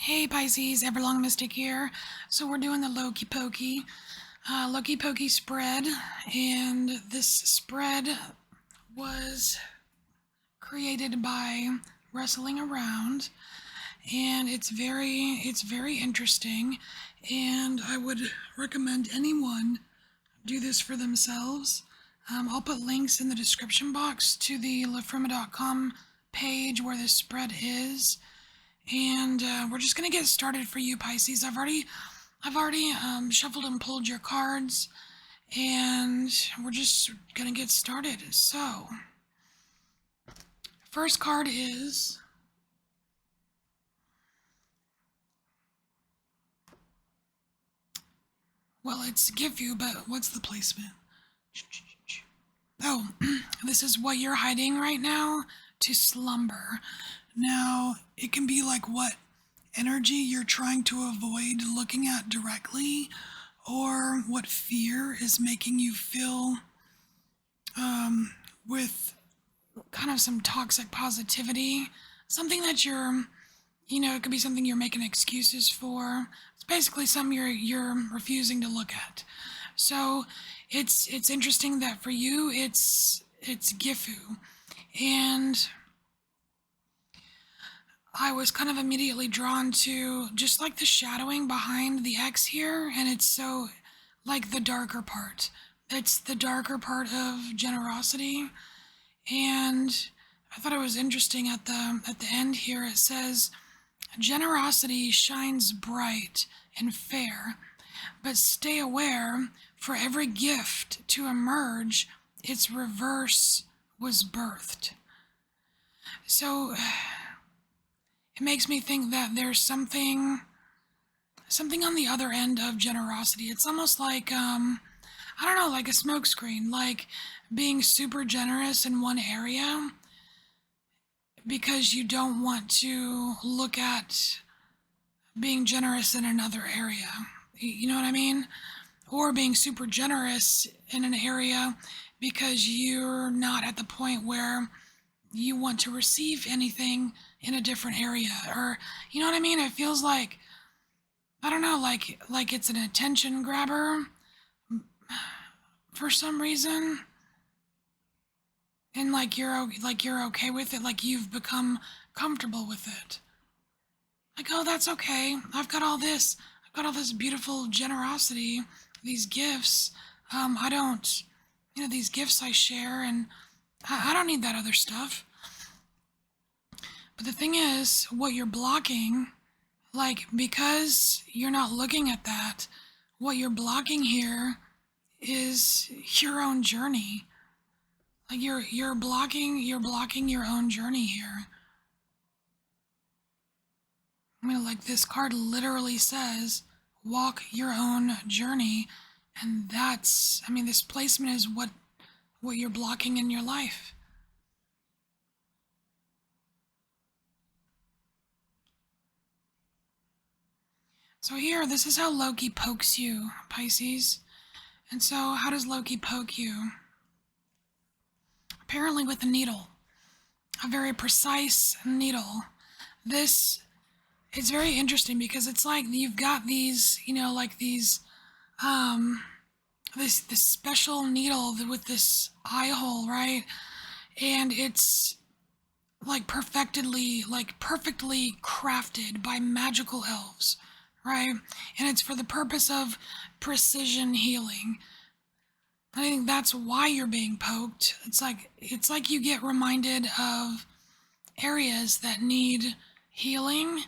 Hey Pisces, EverlongMystic here. So we're doing the Loki Pokey spread, and this spread was created by wrestling around, and it's very interesting, and I would recommend anyone do this for themselves. I'll put links in the description box to the LIFFRUMA.com page where this spread is. And we're just gonna get started for you, Pisces. I've already shuffled and pulled your cards, and we're just gonna get started. So, first card is it's Gifu, but what's the placement? Oh, this is what you're hiding right now, to slumber. Now, it can be like what energy you're trying to avoid looking at directly, or what fear is making you feel with kind of some toxic positivity. Something that it could be something you're making excuses for. It's basically something you're refusing to look at. So it's interesting that for you it's Gifu, and I was kind of immediately drawn to just like the shadowing behind the X here, and it's so like the darker part. It's the darker part of generosity, and I thought it was interesting at the end here. It says, "Generosity shines bright and fair, but stay aware. For every gift to emerge, its reverse was birthed." So it makes me think that there's something on the other end of generosity. It's almost like I don't know, like a smokescreen, like being super generous in one area because you don't want to look at being generous in another area. You know what I mean? Or being super generous in an area because you're not at the point where you want to receive anything in a different area. Or, you know what I mean? It feels like, I don't know, like it's an attention grabber for some reason, and like you're okay with it, like you've become comfortable with it. Like, oh, that's okay. I've got all this beautiful generosity, these gifts. I don't, these gifts I share, and I don't need that other stuff. But the thing is, what you're blocking, like, because you're not looking at that, what you're blocking here is your own journey. Like you're blocking your own journey here. I mean, like, this card literally says, walk your own journey, and that's, I mean, this placement is what you're blocking in your life. So here, this is how Loki pokes you, Pisces. And so how does Loki poke you? Apparently with a needle, a very precise needle. It's very interesting because it's like you've got these, like these, this special needle with this eye hole, right? And it's like perfectly crafted by magical elves, right? And it's for the purpose of precision healing. I think that's why you're being poked. It's like you get reminded of areas that need healing,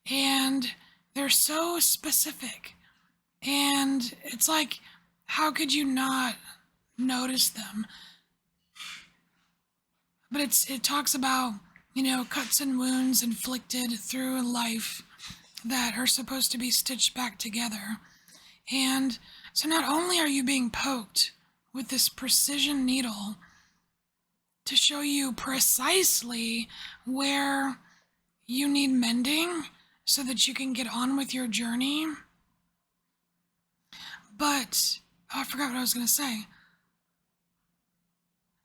and they're so specific. And it's like, how could you not notice them? But it talks about, cuts and wounds inflicted through life that are supposed to be stitched back together. And so not only are you being poked with this precision needle to show you precisely where you need mending so that you can get on with your journey, but I forgot what I was going to say.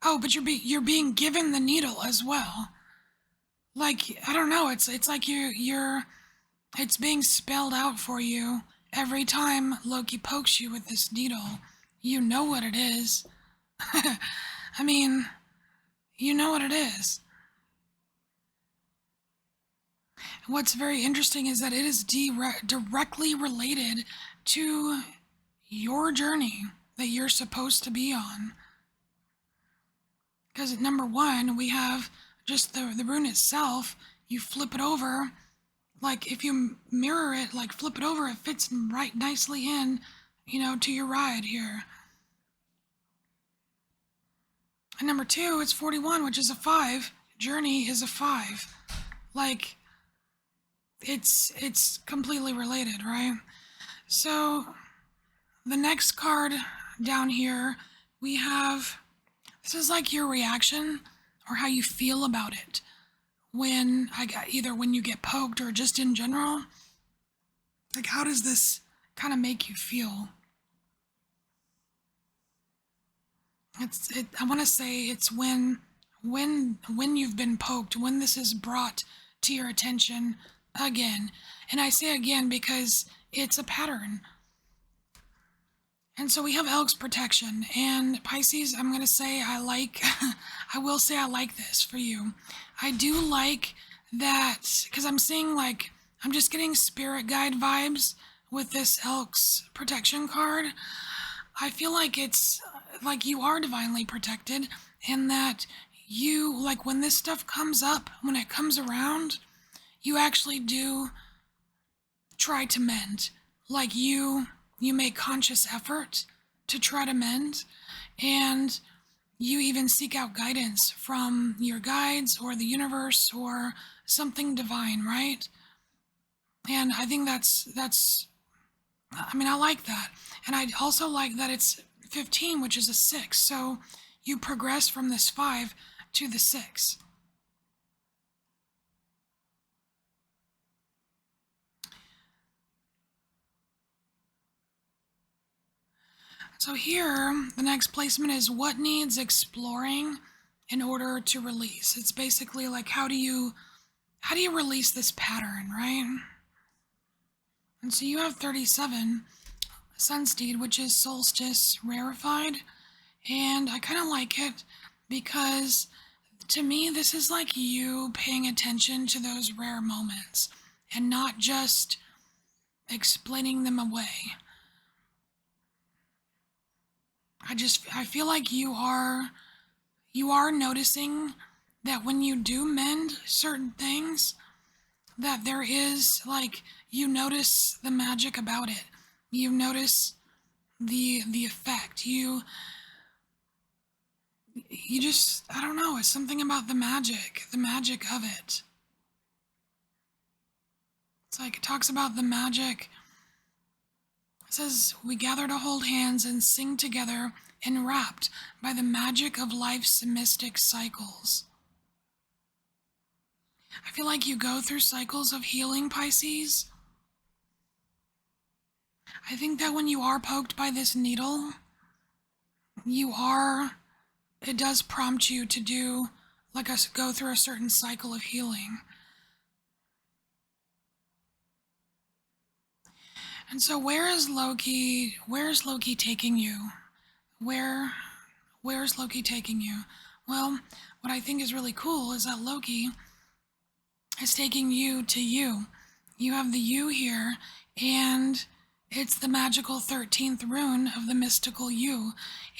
Oh, but you're being given the needle as well. Like, I don't know, it's like you're It's being spelled out for you every time Loki pokes you with this needle. You know what it is. I mean, you know what it is. What's very interesting is that it is directly related to your journey that you're supposed to be on. Because number one, we have just the rune itself. You flip it over, like if you mirror it, like flip it over, it fits right nicely in, to your ride here. And number two, it's 41, which is a 5. Journey is a 5. Like, it's completely related, right? So the next card down here, we have, this is like your reaction or how you feel about it when either when you get poked or just in general. Like, how does this kind of make you feel? I want to say it's when you've been poked, when this is brought to your attention again. And I say again because it's a pattern. And so we have Elk's protection. And Pisces, I'm going to say I will say I like this for you. I do like that, because I'm seeing I'm just getting spirit guide vibes with this Elk's protection card. I feel like it's like you are divinely protected, and that you, like when this stuff comes up, when it comes around, you actually do try to mend. Like you make conscious effort to try to mend, and you even seek out guidance from your guides or the universe or something divine, right? And I think that's I mean, I like that. And I also like that it's 15, which is a 6. So you progress from this 5 to the 6. So here, the next placement is what needs exploring in order to release. It's basically like how do you release this pattern, right? And so you have 37, Sunsteed, which is solstice rarefied. And I kind of like it because to me, this is like you paying attention to those rare moments and not just explaining them away. I feel like you are noticing that when you do mend certain things, that there is you notice the magic about it. You notice the effect. You just, I don't know, it's something about the magic of it. It's like it talks about the magic. It says, we gather to hold hands and sing together, enwrapped by the magic of life's mystic cycles. I feel like you go through cycles of healing, Pisces. I think that when you are poked by this needle, it does prompt you to do, go through a certain cycle of healing. And so where's Loki taking you? Where's Loki taking you? Well, what I think is really cool is that Loki is taking you to you. You have the you here, and it's the magical 13th rune of the mystical you,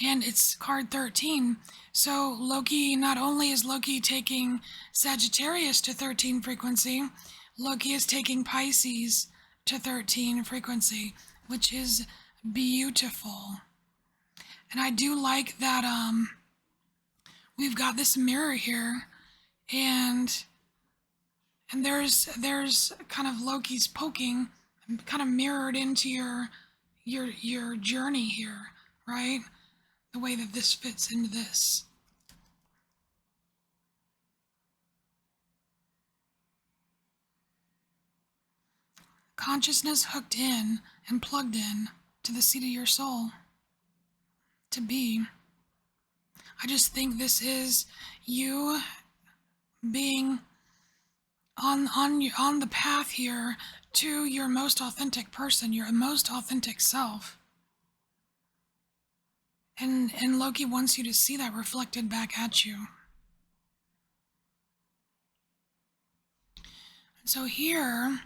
and it's card 13. So Loki, not only is Loki taking Sagittarius to 13 frequency, Loki is taking Pisces to 13 frequency, which is beautiful. And I do like that we've got this mirror here, and there's kind of Loki's poking kind of mirrored into your journey here, right? The way that this fits into this. Consciousness hooked in and plugged in to the seat of your soul. To be. I just think this is you being on the path here to your most authentic person, your most authentic self. And Loki wants you to see that reflected back at you. So here,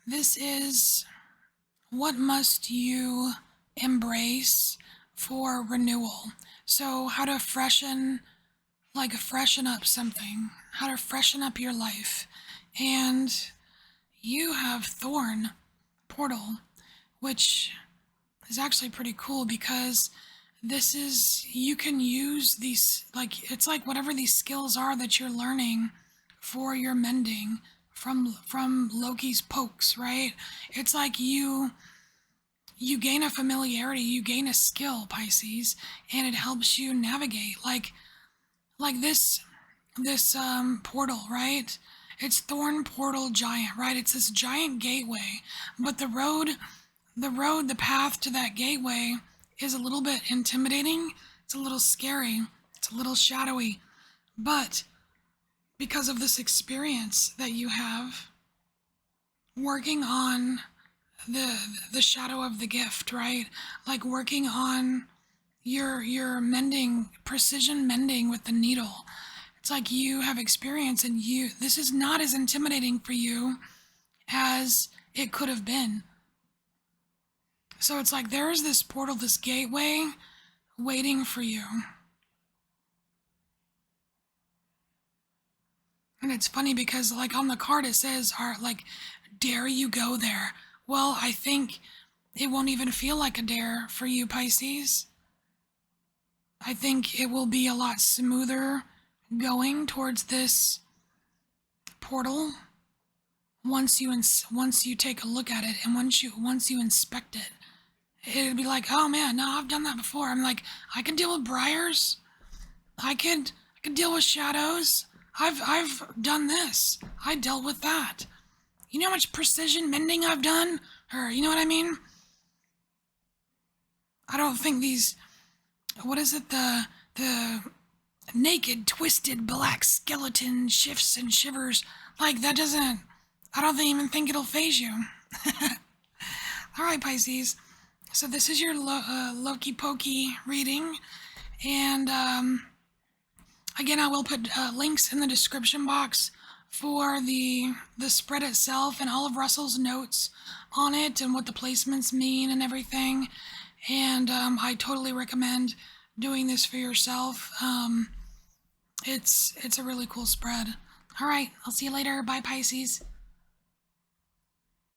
this is what must you embrace for renewal. So how to freshen up something, how to freshen up your life. And you have Thorn Portal, which is actually pretty cool because this is, you can use these, like, it's like whatever these skills are that you're learning for your mending from Loki's pokes, right? It's like you gain a familiarity, you gain a skill, Pisces, and it helps you navigate like this portal, right? It's Thorn Portal Giant, right? It's this giant gateway, but the path to that gateway is a little bit intimidating. It's a little scary. It's a little shadowy. But because of this experience that you have working on the shadow of the gift, right? Like working on your mending, precision mending with the needle. It's like you have experience and this is not as intimidating for you as it could have been. So it's like there is this portal, this gateway waiting for you. And it's funny because like on the card it says, like, dare you go there? Well, I think it won't even feel like a dare for you, Pisces. I think it will be a lot smoother going towards this portal once you take a look at it and once you inspect it. It'd be like, oh man, no, I've done that before. I'm like, I can deal with briars. I could deal with shadows. I've done this. I dealt with that. You know how much precision mending I've done? Or you know what I mean? I don't think these, what is it, the naked, twisted, black skeleton shifts and shivers, like that doesn't, I don't even think it'll phase you. Alright, Pisces. So this is your Loki Poki reading, and again, I will put links in the description box for the spread itself and all of Russell's notes on it and what the placements mean and everything. And I totally recommend doing this for yourself. It's a really cool spread. All right, I'll see you later. Bye, Pisces.